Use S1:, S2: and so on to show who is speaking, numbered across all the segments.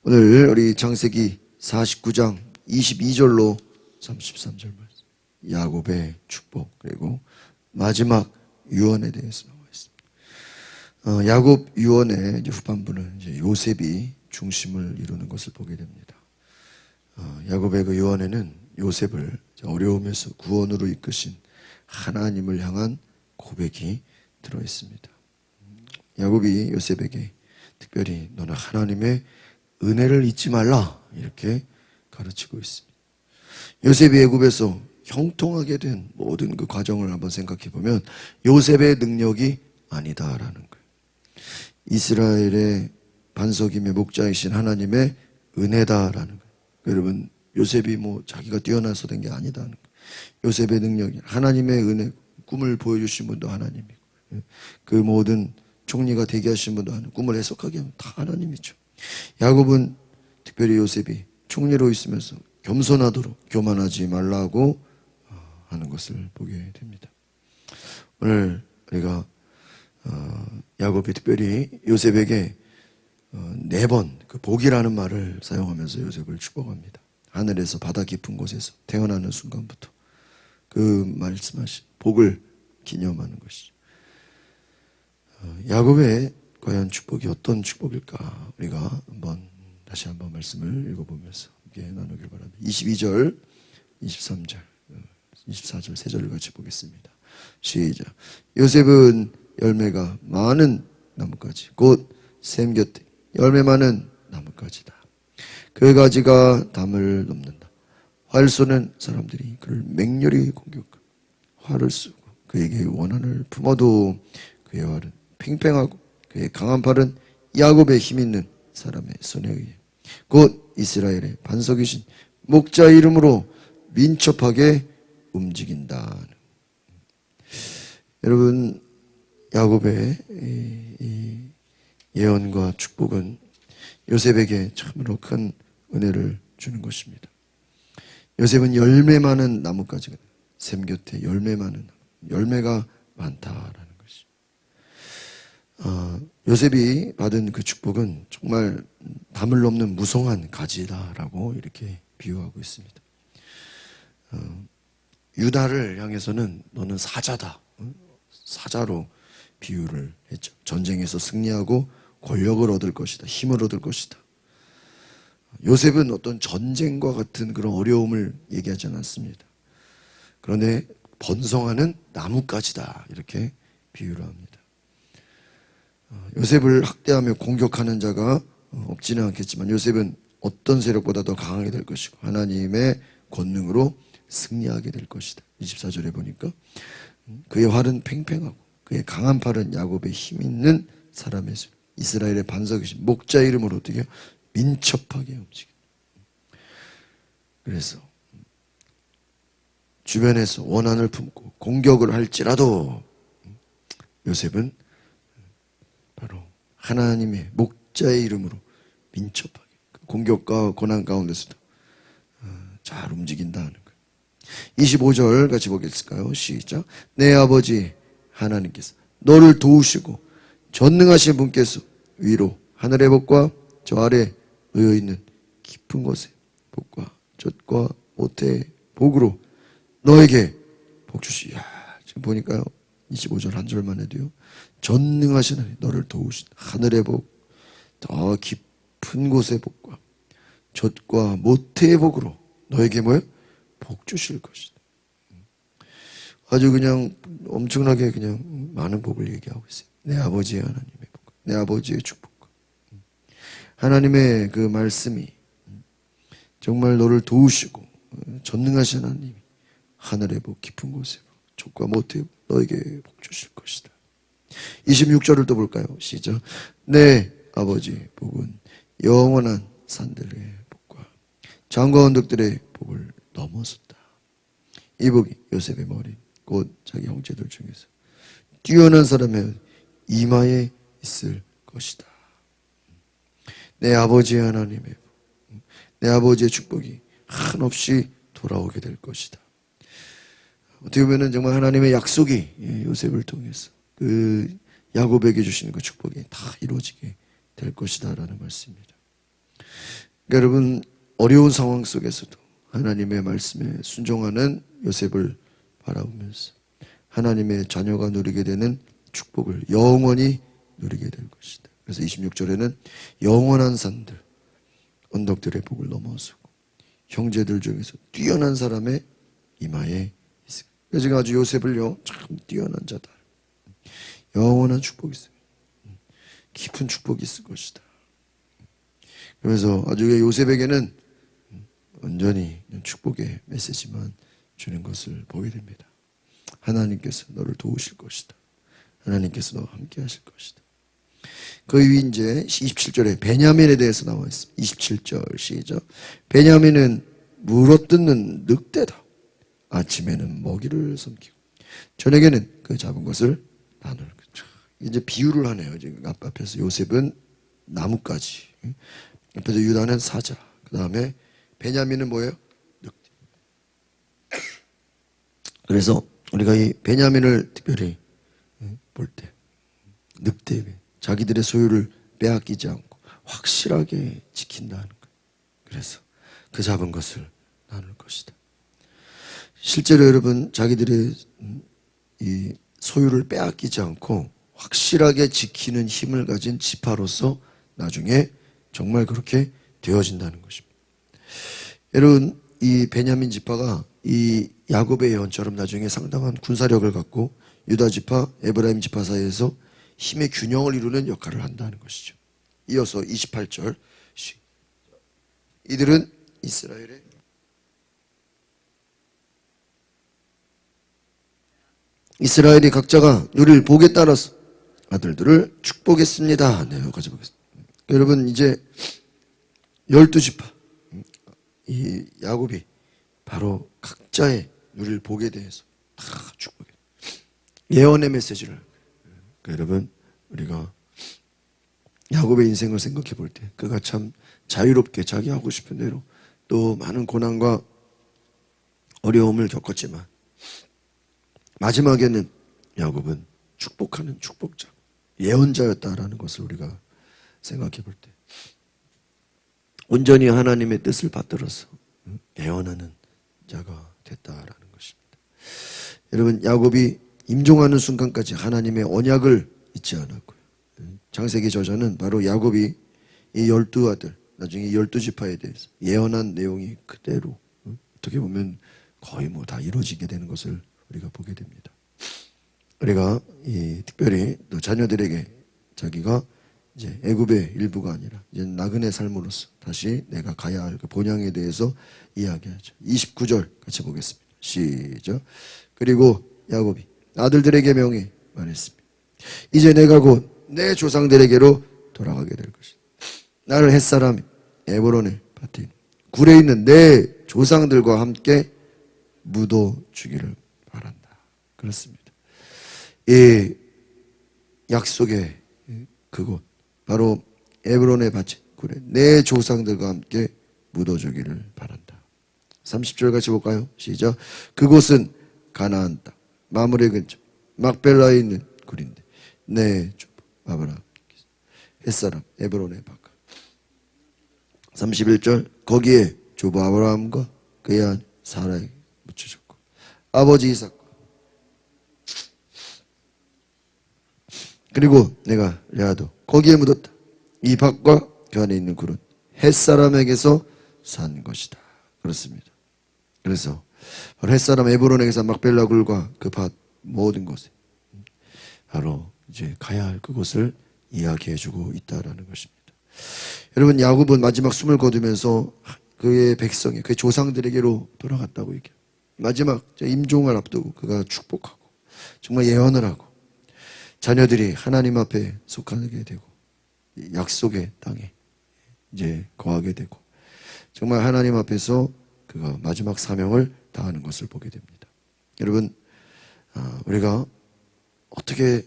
S1: 오늘 우리 창세기 49장 22절로 33절 말씀, 야곱의 축복 그리고 마지막 유언에 대해서 나와 있습니다. 야곱 유언의 이제 후반부는 이제 요셉이 중심을 이루는 것을 보게 됩니다. 야곱의 그 유언에는 요셉을 어려움에서 구원으로 이끄신 하나님을 향한 고백이 들어 있습니다. 야곱이 요셉에게 특별히 너는 하나님의 은혜를 잊지 말라 이렇게 가르치고 있습니다. 요셉이 애굽에서 형통하게 된 모든 그 과정을 한번 생각해 보면 요셉의 능력이 아니다라는 거예요. 이스라엘의 반석임의 목자이신 하나님의 은혜다라는 거예요. 여러분, 요셉이 뭐 자기가 뛰어나서 된 게 아니다는 거예요. 요셉의 능력이 하나님의 은혜, 꿈을 보여주신 분도 하나님이고 그 모든 총리가 되게 하신 분도 하나님, 꿈을 해석하게 하면 다 하나님이죠. 야곱은 특별히 요셉이 총리로 있으면서 겸손하도록 교만하지 말라고 하는 것을 보게 됩니다. 오늘 우리가 야곱이 특별히 요셉에게 4번 그 복이라는 말을 사용하면서 요셉을 축복합니다. 하늘에서 바다 깊은 곳에서 태어나는 순간부터 그 말씀하신 복을 기념하는 것이죠. 야곱의 과연 축복이 어떤 축복일까? 우리가 다시 한번 말씀을 읽어보면서 함께 나누길 바랍니다. 22절, 23절, 24절 세 절을 같이 보겠습니다. 시작. 요셉은 열매가 많은 나뭇가지 곧 샘 곁에 열매 많은 나뭇가지다. 그 가지가 담을 넘는다. 활 쏘는 사람들이 그를 맹렬히 공격하고 활을 쏘고 그에게 원한을 품어도 그의 활은 팽팽하고 그의 강한 팔은 야곱의 힘 있는 사람의 손에 의해 곧 이스라엘의 반석이신 목자 이름으로 민첩하게 움직인다. 여러분, 야곱의 이 예언과 축복은 요셉에게 참으로 큰 은혜를 주는 것입니다. 요셉은 열매 많은 나뭇가지가 샘 곁에 열매 많은 열매가 많다라는 것이. 요셉이 받은 그 축복은 정말 담을 넘는 무성한 가지다라고 이렇게 비유하고 있습니다. 유다를 향해서는 너는 사자다, 사자로 비유를 했죠. 전쟁에서 승리하고 권력을 얻을 것이다, 힘을 얻을 것이다. 요셉은 어떤 전쟁과 같은 그런 어려움을 얘기하지 않았습니다. 그런데 번성하는 나뭇가지다 이렇게 비유를 합니다. 요셉을 학대하며 공격하는 자가 없지는 않겠지만 요셉은 어떤 세력보다 더 강하게 될 것이고 하나님의 권능으로 승리하게 될 것이다. 24절에 보니까 그의 활은 팽팽하고 그의 강한 팔은 야곱의 힘 있는 사람의 손, 이스라엘의 반석이신 목자 이름으로 어떻게 민첩하게 움직인다. 그래서 주변에서 원한을 품고 공격을 할지라도 요셉은 바로 하나님의 목자의 이름으로 민첩하게 공격과 고난 가운데서도 잘 움직인다는 거예요. 25절 같이 보겠을까요? 시작. 내 아버지 하나님께서 너를 도우시고 전능하신 분께서 위로 하늘의 복과 저 아래 놓여 있는 깊은 곳에 복과 젖과 모태의 복으로 너에게 복 주시. 지금 보니까요 25절 한 절만 해도요 전능하신 하나님 너를 도우신 하늘의 복, 더 깊은 곳의 복과 젖과 모태의 복으로 너에게 뭐예요? 복 주실 것이다. 아주 그냥 엄청나게 그냥 많은 복을 얘기하고 있어요. 내 아버지의 하나님의 복, 내 아버지의 축복과 하나님의 그 말씀이 정말 너를 도우시고 전능하신 하나님이 하늘의 복, 깊은 곳의 복, 젖과 모태의 복, 너에게 복 주실 것이다. 26절을 또 볼까요? 시작. 내 아버지의 복은 영원한 산들의 복과 장과 언덕들의 복을 넘어섰다. 이 복이 요셉의 머리 곧 자기 형제들 중에서 뛰어난 사람의 이마에 있을 것이다. 내 아버지의 하나님의 복, 내 아버지의 축복이 한없이 돌아오게 될 것이다. 어떻게 보면 정말 하나님의 약속이 요셉을 통해서 그 야곱에게 주시는 그 축복이 다 이루어지게 될 것이다 라는 말씀입니다. 여러분, 어려운 상황 속에서도 하나님의 말씀에 순종하는 요셉을 바라보면서 하나님의 자녀가 누리게 되는 축복을 영원히 누리게 될 것이다. 그래서 26절에는 영원한 산들, 언덕들의 복을 넘어서고 형제들 중에서 뛰어난 사람의 이마에 있습니다. 그래서 제가 아주 요셉을요, 참 뛰어난 자다. 영원한 축복이 있어요. 깊은 축복이 있을 것이다. 그래서 아주 요셉에게는 온전히 축복의 메시지만 주는 것을 보게 됩니다. 하나님께서 너를 도우실 것이다. 하나님께서 너와 함께 하실 것이다. 그 위 이제 27절에 베냐민에 대해서 나와 있습니다. 27절 시작. 베냐민은 물어뜯는 늑대다. 아침에는 먹이를 섬기고 저녁에는 그 잡은 것을 나눌 거죠. 이제 비유를 하네요. 지금 앞에서 요셉은 나뭇가지, 옆에서 유다는 사자, 그 다음에 베냐민은 뭐예요? 늑대. 그래서 우리가 이 베냐민을 특별히 볼 때 늑대, 자기들의 소유를 빼앗기지 않고 확실하게 지킨다는 거예요. 그래서 그 잡은 것을 나눌 것이다. 실제로 여러분, 자기들의 이 소유를 빼앗기지 않고 확실하게 지키는 힘을 가진 지파로서 나중에 정말 그렇게 되어진다는 것입니다. 여러분, 이 베냐민 지파가 이 야곱의 예언처럼 나중에 상당한 군사력을 갖고 유다 지파, 에브라임 지파 사이에서 힘의 균형을 이루는 역할을 한다는 것이죠. 이어서 28절. 이들은 이스라엘이 각자가 누릴 복에 따라서 아들들을 축복했습니다. 네, 여기까지 보겠습니다. 여러분, 이제 12지파, 이 야곱이 바로 각자의 누릴 복에 대해서 다 축복해요. 예언의 메시지를, 여러분, 우리가 야곱의 인생을 생각해 볼 때 그가 참 자유롭게 자기 하고 싶은 대로 또 많은 고난과 어려움을 겪었지만 마지막에는 야곱은 축복하는 축복자, 예언자였다라는 것을 우리가 생각해 볼 때 온전히 하나님의 뜻을 받들어서 예언하는 자가 됐다라는 것입니다. 여러분, 야곱이 임종하는 순간까지 하나님의 언약을 잊지 않았고요. 창세기 저자는 바로 야곱이 이 12아들, 나중에 12지파에 대해서 예언한 내용이 그대로 어떻게 보면 거의 뭐 다 이루어지게 되는 것을 우리가 보게 됩니다. 우리가 특별히 또 자녀들에게 자기가 이제 애굽의 일부가 아니라 이제 나그네 삶으로서 다시 내가 가야 할 그 본향에 대해서 이야기하죠. 29절 같이 보겠습니다. 시작. 그리고 야곱이 아들들에게 명히 말했습니다. 이제 내가 곧 내 조상들에게로 돌아가게 될 것이다. 나를 햇사람 에브론의 밭에 굴에 있는 내 조상들과 함께 묻어 주기를 바란다. 그렇습니다. 이 약속의 그곳, 바로 에브론의 밭에 굴에 내 조상들과 함께 묻어 주기를 바란다. 30절 같이 볼까요? 시작. 그곳은 가나안 땅 마므레 근처 막벨라에 있는 굴인데 내 조부 아브라함 햇사람 에브론의 밭. 31절. 거기에 조부 아브라함과 그의 아내 사라에게 묻혀졌고 아버지 이삭과 그리고 내가 레아도 거기에 묻었다. 이 밭과 그 안에 있는 굴은 햇사람에게서 산 것이다. 그렇습니다. 그래서 햇사람 에브론에게서 막벨라 굴과 그 밭 모든 곳에 바로 이제 가야 할 그곳을 이야기해주고 있다라는 것입니다. 여러분, 야곱은 마지막 숨을 거두면서 그의 백성이 그의 조상들에게로 돌아갔다고 얘기해요. 마지막 임종을 앞두고 그가 축복하고 정말 예언을 하고 자녀들이 하나님 앞에 속하게 되고 약속의 땅에 이제 거하게 되고 정말 하나님 앞에서 그가 마지막 사명을 다하는 것을 보게 됩니다. 여러분, 우리가 어떻게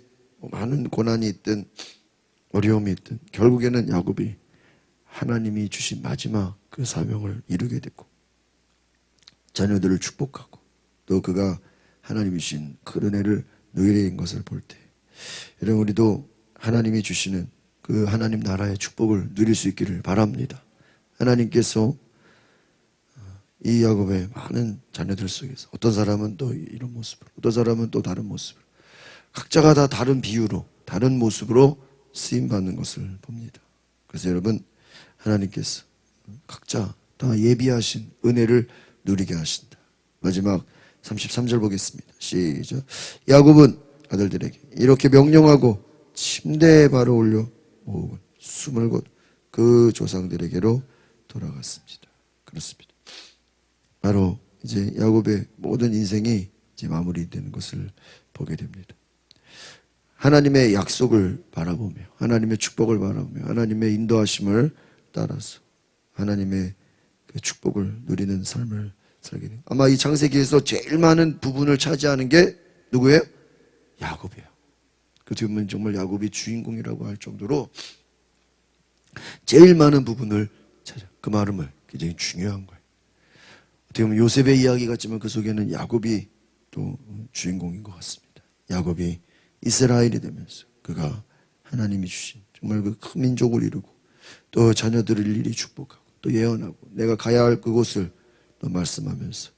S1: 많은 고난이 있든 어려움이 있든 결국에는 야곱이 하나님이 주신 마지막 그 사명을 이루게 됐고 자녀들을 축복하고 또 그가 하나님이 주신 그 은혜를 누리게 된 것을 볼 때 여러분, 우리도 하나님이 주시는 그 하나님 나라의 축복을 누릴 수 있기를 바랍니다. 하나님께서 이 야곱의 많은 자녀들 속에서 어떤 사람은 또 이런 모습으로, 어떤 사람은 또 다른 모습으로, 각자가 다 다른 비유로, 다른 모습으로 쓰임받는 것을 봅니다. 그래서 여러분, 하나님께서 각자 다 예비하신 은혜를 누리게 하신다. 마지막 33절 보겠습니다. 시작. 야곱은 아들들에게 이렇게 명령하고 침대에 바로 올려 모으고 숨을 곧 그 조상들에게로 돌아갔습니다. 그렇습니다. 바로 이제 야곱의 모든 인생이 이제 마무리되는 것을 보게 됩니다. 하나님의 약속을 바라보며, 하나님의 축복을 바라보며, 하나님의 인도하심을 따라서 하나님의 그 축복을 누리는 삶을 살게 됩니다. 아마 이 창세기에서 제일 많은 부분을 차지하는 게 누구예요? 야곱이에요. 어떻게 보면 정말 야곱이 주인공이라고 할 정도로 제일 많은 부분을 찾아. 그 말은 굉장히 중요한 거예요. 어떻게 보면 요셉의 이야기 같지만 그 속에는 야곱이 또 주인공인 것 같습니다. 야곱이 이스라엘이 되면서 그가 하나님이 주신 정말 그 큰 민족을 이루고 또 자녀들을 일일이 축복하고 또 예언하고 내가 가야 할 그곳을 또 말씀하면서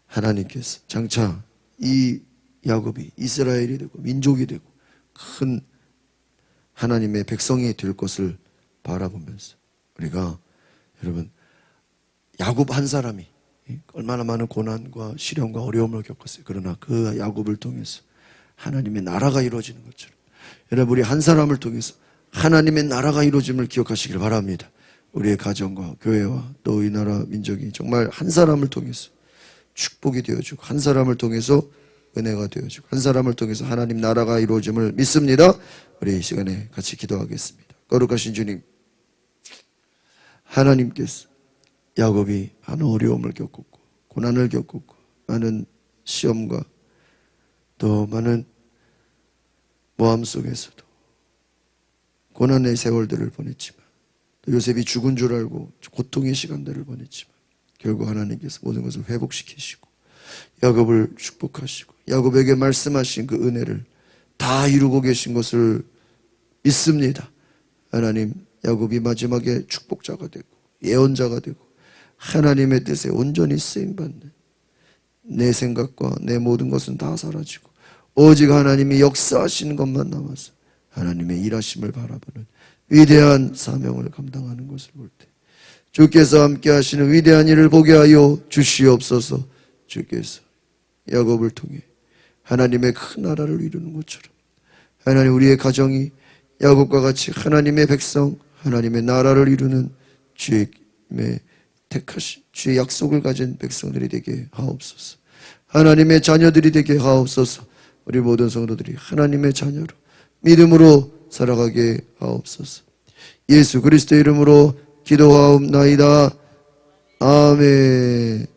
S1: 하나님께서 장차 이 야곱이 이스라엘이 되고 민족이 되고 큰 하나님의 백성이 될 것을 바라보면서 우리가 여러분 야곱 한 사람이 얼마나 많은 고난과 시련과 어려움을 겪었어요. 그러나 그 야곱을 통해서 하나님의 나라가 이루어지는 것처럼 여러분 우리 한 사람을 통해서 하나님의 나라가 이루어짐을 기억하시길 바랍니다. 우리의 가정과 교회와 또 이 나라 민족이 정말 한 사람을 통해서 축복이 되어주고 한 사람을 통해서 은혜가 되어주고 한 사람을 통해서 하나님 나라가 이루어짐을 믿습니다. 우리 이 시간에 같이 기도하겠습니다. 거룩하신 주님, 하나님께서 야곱이 많은 어려움을 겪었고 고난을 겪었고 많은 시험과 또 많은 모함 속에서도 고난의 세월들을 보냈지만 또 요셉이 죽은 줄 알고 고통의 시간들을 보냈지만 결국 하나님께서 모든 것을 회복시키시고 야곱을 축복하시고 야곱에게 말씀하신 그 은혜를 다 이루고 계신 것을 믿습니다. 하나님, 야곱이 마지막에 축복자가 되고 예언자가 되고 하나님의 뜻에 온전히 쓰임받는 내 생각과 내 모든 것은 다 사라지고 오직 하나님이 역사하시는 것만 남아서 하나님의 일하심을 바라보는 위대한 사명을 감당하는 것을 볼 때 주께서 함께 하시는 위대한 일을 보게 하여 주시옵소서. 주께서 야곱을 통해 하나님의 큰 나라를 이루는 것처럼 하나님 우리의 가정이 야곱과 같이 하나님의 백성 하나님의 나라를 이루는 주의 택하신 주의 약속을 가진 백성들이 되게 하옵소서. 하나님의 자녀들이 되게 하옵소서. 우리 모든 성도들이 하나님의 자녀로 믿음으로 살아가게 하옵소서. 예수 그리스도의 이름으로 기도하옵나이다. 아멘.